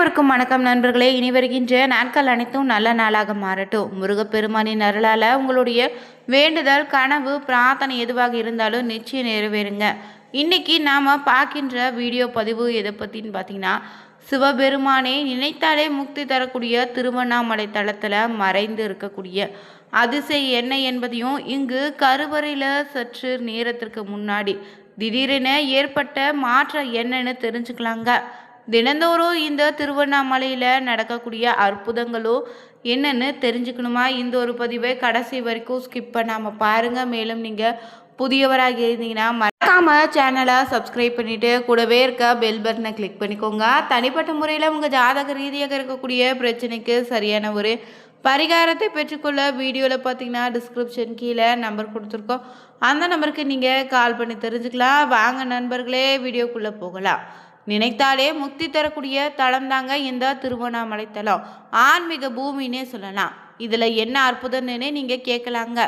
அனைவருக்கும் வணக்கம் நண்பர்களே. இனி வருகின்ற நாட்கள் அனைத்தும் நல்ல நாளாக மாறட்டும். முருகப்பெருமானின் அருளால் உங்களுடைய வேண்டுதல், கனவு, பிரார்த்தனை எதுவாக இருந்தாலும் நிச்சயம் நிறைவேறுங்க. இன்னைக்கு நாம் பார்க்கின்ற வீடியோ பதிவு எதை பற்றின்னு பார்த்தீங்கன்னா, சிவபெருமானை நினைத்தாலே முக்தி தரக்கூடிய திருவண்ணாமலை தளத்தில் மறைந்து இருக்கக்கூடிய அதிசயம் என்ன என்பதையும், இங்கு கருவறையில் சற்று நேரத்திற்கு முன்னாடி திடீரென ஏற்பட்ட மாற்றம் என்னன்னு தெரிஞ்சுக்கலாங்க. தினந்தோறும் இந்த திருவண்ணாமலையில் நடக்கக்கூடிய அற்புதங்களோ என்னன்னு தெரிஞ்சுக்கணுமா? இந்த ஒரு பதிவை கடைசி வரைக்கும் ஸ்கிப் பண்ணாமல் பாருங்கள். மேலும் நீங்கள் புதியவராக இருந்தீங்கன்னா மறக்காமல் சேனலை சப்ஸ்கிரைப் பண்ணிவிட்டு கூடவே இருக்க பெல் பட்டனை கிளிக் பண்ணிக்கோங்க. தனிப்பட்ட முறையில் உங்கள் ஜாதக ரீதியாக இருக்கக்கூடிய பிரச்சனைக்கு சரியான ஒரு பரிகாரத்தை பெற்றுக்கொள்ள வீடியோவில் பார்த்தீங்கன்னா டிஸ்கிரிப்ஷன் கீழே நம்பர் கொடுத்துருக்கோம். அந்த நம்பருக்கு நீங்கள் கால் பண்ணி தெரிஞ்சுக்கலாம். வாங்க நண்பர்களே, வீடியோக்குள்ளே போகலாம். நினைத்தாலே முக்தி தரக்கூடிய தளம் தாங்க இந்த திருவண்ணாமலை தலம். ஆன்மீக பூமின்னே சொல்லலாம். இதில் என்ன அற்புதம்னு நீங்கள் கேட்கலாங்க.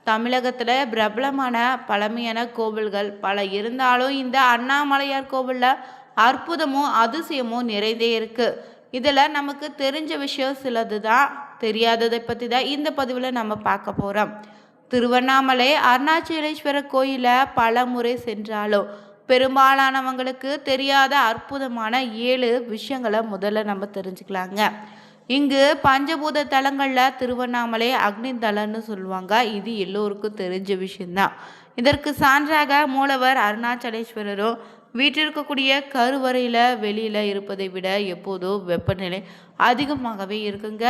தமிழகத்தில் பிரபலமான பழமையான கோவில்கள் பல இருந்தாலும் இந்த அண்ணாமலையார் கோவிலில் அற்புதமும் அதிசயமும் நிறைந்தே இருக்குது. இதில் நமக்கு தெரிஞ்ச விஷயம் சிலது தான், தெரியாததை பற்றி தான் இந்த பதிவில் நம்ம பார்க்க போகிறோம். திருவண்ணாமலை அருணாச்சலேஸ்வரர் கோயிலை பல முறை சென்றாலும் பெரும்பாலானவங்களுக்கு தெரியாத அற்புதமான 7 விஷயங்களை முதல்ல நம்ம தெரிஞ்சுக்கலாங்க. இங்கு பஞ்சபூத தலங்களில் திருவண்ணாமலை அக்னி தலம்னு சொல்லுவாங்க. இது எல்லோருக்கும் தெரிஞ்ச விஷயம்தான். இதற்கு சான்றாக மூலவர் அருணாச்சலேஸ்வரரும் வீட்டிற்கக்கூடிய கருவறையில் வெளியில் இருப்பதை விட எப்போதோ வெப்பநிலை அதிகமாகவே இருக்குங்க.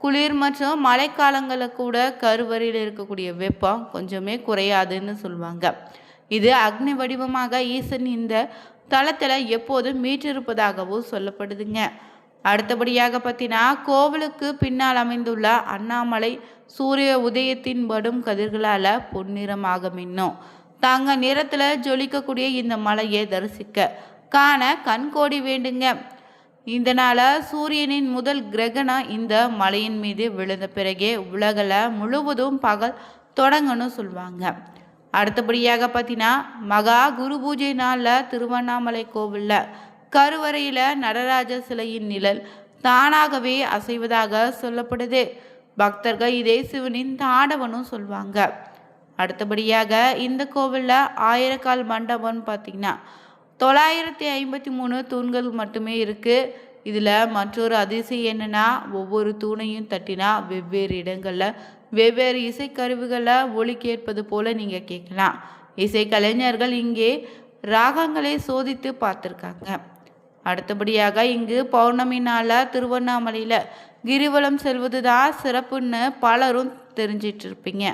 குளிர் மற்றும் மழைக்காலங்களில் கூட கருவறையில் இருக்கக்கூடிய வெப்பம் கொஞ்சமே குறையாதுன்னு சொல்லுவாங்க. இது அக்னி வடிவமாக ஈசன் இந்த தளத்தில் எப்போதும் மீட்டிருப்பதாகவும் சொல்லப்படுதுங்க. அடுத்தபடியாக பார்த்தீங்கன்னா, கோவிலுக்கு பின்னால் அமைந்துள்ள அண்ணாமலை சூரிய உதயத்தின் படும் கதிர்களால் பொன்னிறமாக மின்னும் தங்க நிறத்தில் ஜொலிக்கக்கூடிய இந்த மலையை தரிசிக்க காண கண்கோடி வேண்டுங்க. இதனால் சூரியனின் முதல் கிரகணம் இந்த மலையின் மீது விழுந்த பிறகே உலகில் முழுவதும் பகல் தொடங்கன்னு சொல்லுவாங்க. அடுத்தபடியாக பார்த்தீங்கன்னா, மகா குரு பூஜை நாளில் திருவண்ணாமலை கோவிலில் கருவறையில் நடராஜ சிலையின் நிழல் தானாகவே அசைவதாக சொல்லப்படுது. பக்தர்கள் இதை சிவனின் தாண்டவனும் சொல்லுவாங்க. அடுத்தபடியாக இந்த கோவிலில் 1000 கால் மண்டபம்னு பார்த்தீங்கன்னா 953 தூண்கள் மட்டுமே இருக்குது. இதில் மற்றொரு அதிசயம் என்னென்னா, ஒவ்வொரு தூணையும் தட்டினா வெவ்வேறு இடங்களில் வெவ்வேறு இசைக்கருவிகளில் ஒலி கேட்பது போல் நீங்கள் கேட்கலாம். இசைக்கலைஞர்கள் இங்கே ராகங்களை சோதித்து பார்த்துருக்காங்க. அடுத்தபடியாக இங்கு பௌர்ணமி நாளில் திருவண்ணாமலையில் கிரிவலம் செல்வது தான் சிறப்புன்னு பலரும் தெரிஞ்சிட்டு இருப்பீங்க.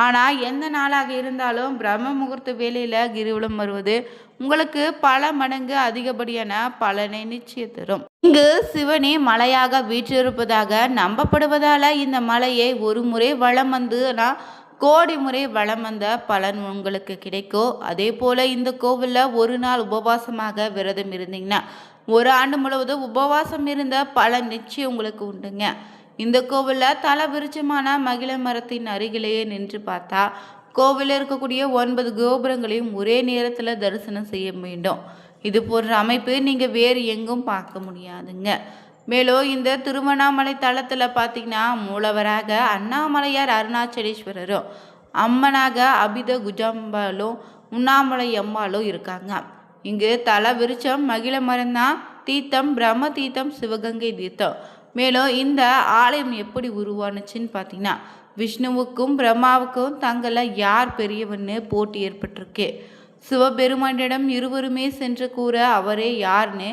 ஆனால் எந்த நாளாக இருந்தாலும் பிரம்ம முகூர்த்த வேலையில் கிரிவலம் வருவது உங்களுக்கு பல மடங்கு அதிகப்படியான பலனை நிச்சயம் தரும். இங்கு சிவனே மலையாக வீற்றிருப்பதாக நம்பப்படுவதால் இந்த மலையை ஒரு முறை வலம் வந்துனா கோடி முறை வலம் வந்த பலன் உங்களுக்கு கிடைக்கும். அதே போல் இந்த கோவிலில் ஒரு நாள் உபவாசமாக விரதம் இருந்தீங்கன்னா 1 ஆண்டு முழுவதும் உபவாசம் இருந்த பலன் நிச்சயம் உங்களுக்கு உண்டுங்க. இந்த கோவிலில் தல விருட்சமான மகிழ மரத்தின் அருகிலேயே நின்று பார்த்தா கோவிலில் இருக்கக்கூடிய 9 கோபுரங்களையும் ஒரே நேரத்தில் தரிசனம் செய்ய வேண்டும். இது போன்ற அமைப்பு நீங்கள் வேறு எங்கும் பார்க்க முடியாதுங்க. மேலும் இந்த திருவண்ணாமலை தளத்தில் பார்த்தீங்கன்னா, மூலவராக அண்ணாமலையார் அருணாச்சலேஸ்வரரும் அம்மனாக அபித குஜம்பாலும் உண்ணாமலை அம்மாலும் இருக்காங்க. இங்கு தல விருட்சம் மகிழ மரம்தான், தீர்த்தம் பிரம்ம தீர்த்தம், சிவகங்கை தீர்த்தம். மேலும் இந்த ஆலயம் எப்படி உருவானுச்சுன்னு பார்த்தீங்கன்னா, விஷ்ணுவுக்கும் பிரம்மாவுக்கும் தங்களில் யார் பெரியவன்னு போட்டி ஏற்பட்டிருக்கு. சிவபெருமானிடம் இருவருமே சென்று கூற அவரே யாருன்னு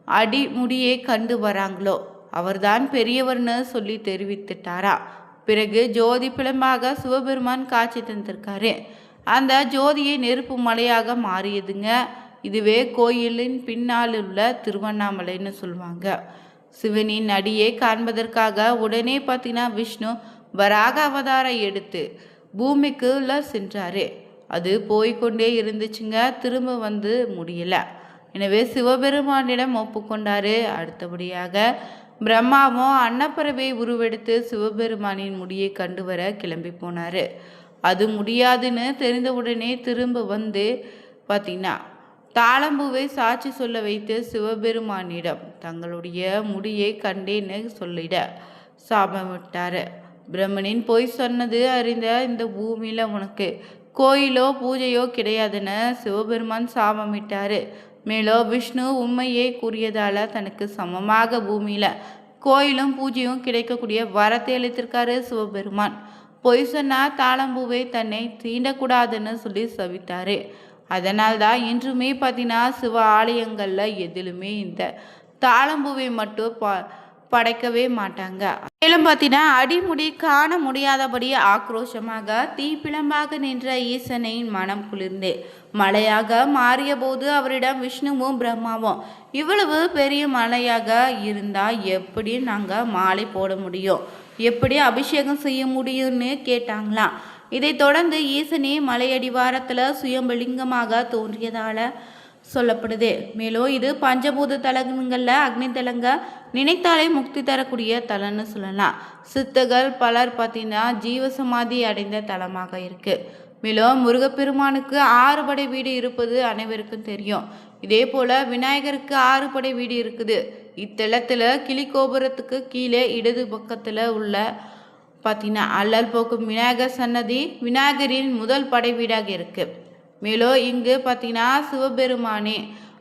அடிமுடியே கண்டு வராங்களோ அவர்தான் பெரியவர்னு சொல்லி தெரிவித்துட்டாரா. பிறகு ஜோதி பிளம்பாக சிவபெருமான் காட்சி தந்திருக்காரு. அந்த ஜோதியை நெருப்பு மலையாக மாறியதுங்க. இதுவே கோயிலின் பின்னால் உள்ள திருவண்ணாமலைன்னு சொல்லுவாங்க. சிவனின் அடியை காண்பதற்காக உடனே பார்த்தீங்கன்னா விஷ்ணு வராக அவதாரம் எடுத்து பூமிக்குள்ள சென்றாரு. அது போய்கொண்டே இருந்துச்சுங்க, திரும்ப வந்து முடியல. எனவே சிவபெருமானிடம் ஒப்புக்கொண்டாரு. அடுத்தபடியாக பிரம்மாவும் அன்னப்பறவை உருவெடுத்து சிவபெருமானின் முடியை கண்டு வர கிளம்பி போனார். அது முடியாதுன்னு தெரிந்தவுடனே திரும்ப வந்து பார்த்தீங்கன்னா தாளம்பூவை சாட்சி சொல்ல வைத்து சிவபெருமானிடம் தங்களுடைய முடியை கண்டேன்னு சொல்லிட சாபமிட்டாரு. பிரம்மனின் பொய் சொன்னது அறிந்த இந்த பூமியில உனக்கு கோயிலோ பூஜையோ கிடையாதுன்னு சிவபெருமான் சாபமிட்டாரு. மேலும் விஷ்ணு உண்மையை கூறியதால தனக்கு சமமாக பூமியில கோயிலும் பூஜையும் கிடைக்கக்கூடிய வரத்தை அளித்திருக்காரு சிவபெருமான். பொய் சொன்னா தாளம்பூவை தன்னை தீண்டக்கூடாதுன்னு சொல்லி சவித்தாரு. அதனால்தான் இன்றுமே பார்த்தீங்கன்னா சிவ ஆலயங்களில் எதிலுமே இந்த தாளம்பூவை மட்டும் படைக்கவே மாட்டாங்க. மேலும் பார்த்தீங்கன்னா அடிமுடி காண முடியாதபடி ஆக்ரோஷமாக தீப்பிழம்பாக நின்ற ஈசனின் மனம் குளிர்ந்து மலையாக மாறிய போது அவரிடம் விஷ்ணுவும் பிரம்மாவும் இவ்வளவு பெரிய மலையாக இருந்தா எப்படி நாங்கள் மாலை போட முடியும், எப்படி அபிஷேகம் செய்ய முடியும்னு கேட்டாங்களாம். இதை தொடர்ந்து ஈசனே மலையடிவாரத்தில் சுயம்பலிங்கமாக தோன்றியதால சொல்லப்படுது. மேலும் இது பஞ்சபூத தலங்களில் அக்னி தலங்க நினைத்தாலே முக்தி தரக்கூடிய தலன்னு சொல்லலாம். சித்தர்கள் பலர் பார்த்தீங்கன்னா ஜீவசமாதி அடைந்த தலமாக இருக்கு. மேலும் முருகப்பெருமானுக்கு 6 படை வீடு இருப்பது அனைவருக்கும் தெரியும். இதே போல விநாயகருக்கு 6 படை வீடு இருக்குது. இத்தலத்தில் கிளிகோபுரத்துக்கு கீழே இடது பக்கத்தில் உள்ள பார்த்தீங்கன்னா அல்லல் போக்கும் விநாயகர் சன்னதி விநாயகரின் முதல் படை வீடாக இருக்கு. மேலும் இங்கு பார்த்தீங்கன்னா சிவபெருமானே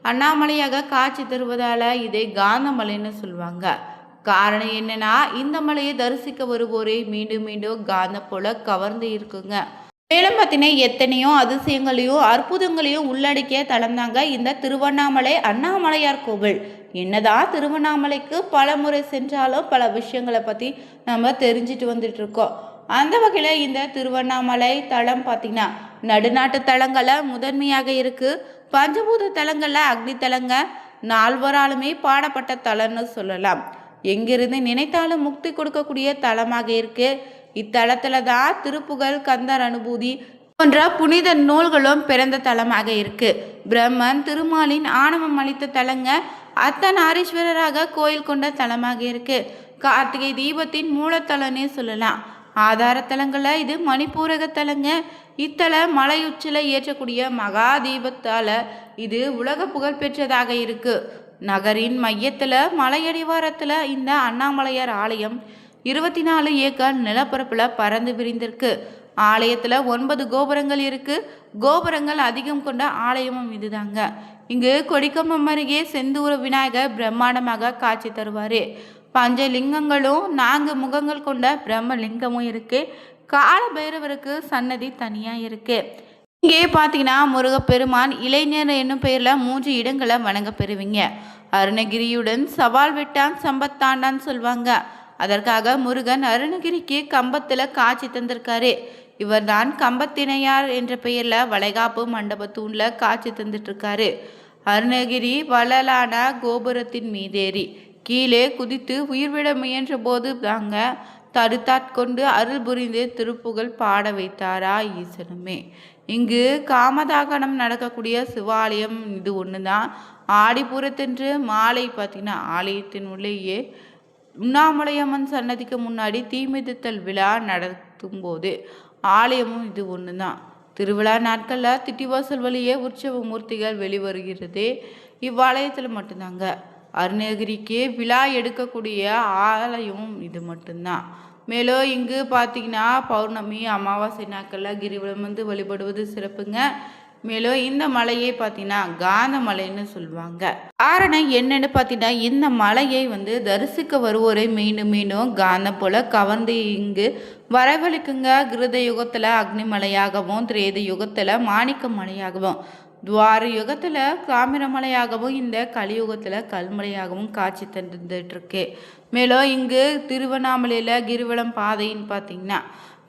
அண்ணாமலையாக காட்சி தருவதால இதை காந்தமலைன்னு சொல்லுவாங்க. காரணம் என்னன்னா இந்த மலையை தரிசிக்க வருவோரை மீண்டும் மீண்டும் காந்த போல கவர்ந்து இருக்குங்க. மேலும் பார்த்தீங்கன்னா எத்தனையோ அதிசயங்களையும் அற்புதங்களையும் உள்ளடக்கிய தலம் தாங்க இந்த திருவண்ணாமலை அண்ணாமலையார் கோவில். என்னதான் திருவண்ணாமலைக்கு பல முறை சென்றாலும் பல விஷயங்களை பற்றி நம்ம தெரிஞ்சுட்டு வந்துட்டு இருக்கோம். அந்த வகையில் இந்த திருவண்ணாமலை தலம் பார்த்தீங்கன்னா நடுநாட்டு தலங்களில் முதன்மையாக இருக்குது. பஞ்சபூத தலங்களில் அக்னி தலங்க 4வராலுமே பாடப்பட்ட தலம்னு சொல்லலாம். எங்கிருந்து நினைத்தாலும் முக்தி கொடுக்கக்கூடிய தலமாக இருக்கு. இத்தலத்தில் தான் திருப்புகழ், கந்தர் அனுபூதி போன்ற புனித நூல்களும் பிறந்த தலமாக இருக்கு. பிரம்மன் திருமாலின் ஆணவம் அளித்த தலங்க அர்த்தநாரீஸ்வரராக கோயில் கொண்ட தலமாக இருக்கு. கார்த்திகை தீபத்தின் மூலத்தலனே சொல்லலாம். ஆதாரத்தலங்களில் இது மணிப்பூரக தலங்க. இத்தல மலையுச்சில ஏற்றக்கூடிய மகா தீபத்தால் இது உலக புகழ்பெற்றதாக இருக்கு. நகரின் மையத்தில் மலையடிவாரத்தில் இந்த அண்ணாமலையார் ஆலயம் 24 ஏக்கர் நிலப்பரப்பில் பறந்து விரிந்திருக்கு. ஆலயத்தில் 9 கோபுரங்கள் இருக்கு. கோபுரங்கள் அதிகம் கொண்ட ஆலயமும் இதுதாங்க. இங்கு கொடிக்கம்பம் அருகே செந்தூர விநாயகர் பிரம்மாண்டமாக காட்சி தருவார். பஞ்சலிங்கங்களும் 4 முகங்கள் கொண்ட பிரம்மலிங்கமும் இருக்கு. கால பைரவருக்கு சன்னதி தனியாக இருக்கு. இங்கே பார்த்தீங்கன்னா முருகப்பெருமான் இளைஞர் என்னும் பெயரில் 3 இடங்களை வணங்க பெறுவீங்க. அருணகிரியுடன் சவால் விட்டான் சம்பத்தாண்டான்னு சொல்லுவாங்க. அதற்காக முருகன் அருணகிரிக்கு கம்பத்தில் காட்சி தந்திருக்காரு. இவர் தான் கம்பத்தினையார் என்ற பெயரில் வளைகாப்பு மண்டபத்தூணில் காட்சி தந்துட்டு இருக்காரு. அருணகிரி வளலான கோபுரத்தின் மீதேறி கீழே குதித்து உயிர்விட முயன்ற போது தாங்க தடுத்தாட்கொண்டு அருள் புரிந்து திருப்புகழ் பாட வைத்தாரா ஈசனுமே. இங்கு காமதாகனம் நடக்கக்கூடிய சிவாலயம் இது ஒன்று தான். ஆடிப்புறத்தென்று மாலை பார்த்தீங்கன்னா ஆலயத்தின் உள்ளேயே உண்ணாமலையம்மன் சன்னதிக்கு முன்னாடி தீமிதித்தல் விழா நடத்தும் போது ஆலயமும் இது ஒன்று தான். திருவிழா நாட்களில் திட்டிவாசல் வழியே உற்சவ மூர்த்திகள் வெளிவருகிறது இவ்வாலயத்தில் மட்டும்தாங்க. அருணகிரிக்கு விழா எடுக்கக்கூடிய ஆலயம் இது மட்டும்தான். மேலும் இங்கு பார்த்தீங்கன்னா பௌர்ணமி அமாவாசை நாட்களில் கிரிவலம் வந்து வழிபடுவது சிறப்புங்க. மேலும் இந்த மலையை பார்த்தீங்கன்னா காந்த மலைன்னு சொல்லுவாங்க. காரணம் என்னன்னு பார்த்தீங்கன்னா இந்த மலையை வந்து தரிசிக்க வருவோரை மீண்டும் மீண்டும் காந்தம் போல கவர்ந்து இங்கு வரவழைக்குங்க. கிருத யுகத்தில் அக்னி மலையாகவும், திரேத யுகத்தில் மாணிக்க மலையாகவும், துவார யுகத்தில் காமிரமலையாகவும், இந்த கலியுகத்தில் கல்மலையாகவும் காட்சி தந்துட்டுருக்கு. மேலும் இங்கு திருவண்ணாமலையில் கிரிவலம் பாதைன்னு பார்த்தீங்கன்னா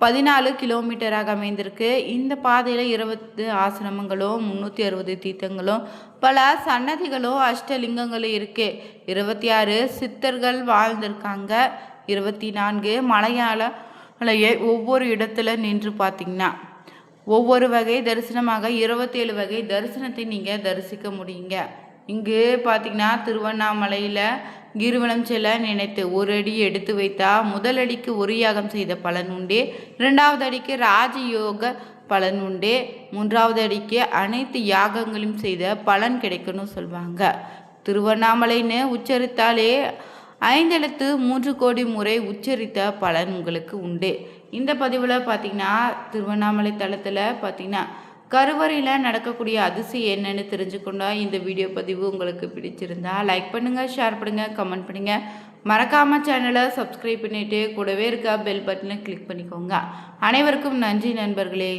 14 கிலோமீட்டராக அமைந்திருக்கு. இந்த பாதையில் 20 ஆசிரமங்களும் 360 தீர்த்தங்களும் பல சன்னதிகளும் அஷ்டலிங்கங்களும் இருக்கு. 26 சித்தர்கள் வாழ்ந்திருக்காங்க. 24 மலையாள ஒவ்வொரு இடத்துல நின்று பார்த்தீங்கன்னா ஒவ்வொரு வகை தரிசனமாக 27 வகை தரிசனத்தை நீங்கள் தரிசிக்க முடியுங்க. இங்கு பார்த்தீங்கன்னா திருவண்ணாமலையில் கிரிவலம் செல்ல நினைத்து 1 அடி எடுத்து வைத்தா முதல் அடிக்கு 1 யாகம் செய்த பலன் உண்டு. 2வது அடிக்கு ராஜயோக பலன் உண்டு. 3வது அடிக்கு அனைத்து யாகங்களையும் செய்த பலன் கிடைக்கும்னு சொல்லுவாங்க. திருவண்ணாமலைன்னு உச்சரித்தாலே 5 எழுத்து 3 கோடி முறை உச்சரித்த பலன் உங்களுக்கு உண்டு. இந்த பதிவில் பார்த்திங்கன்னா திருவண்ணாமலை தலத்தில் பார்த்திங்கன்னா கருவறையில் நடக்கக்கூடிய அதிசயம் என்னன்னு தெரிஞ்சுக்கொண்டா இந்த வீடியோ பதிவு உங்களுக்கு பிடிச்சிருந்தா லைக் பண்ணுங்கள், ஷேர் பண்ணுங்கள், கமெண்ட் பண்ணுங்கள். மறக்காமல் சேனலை சப்ஸ்கிரைப் பண்ணிவிட்டு கூடவே இருக்க பெல் பட்டனை கிளிக் பண்ணிக்கோங்க. அனைவருக்கும் நன்றி நண்பர்களே.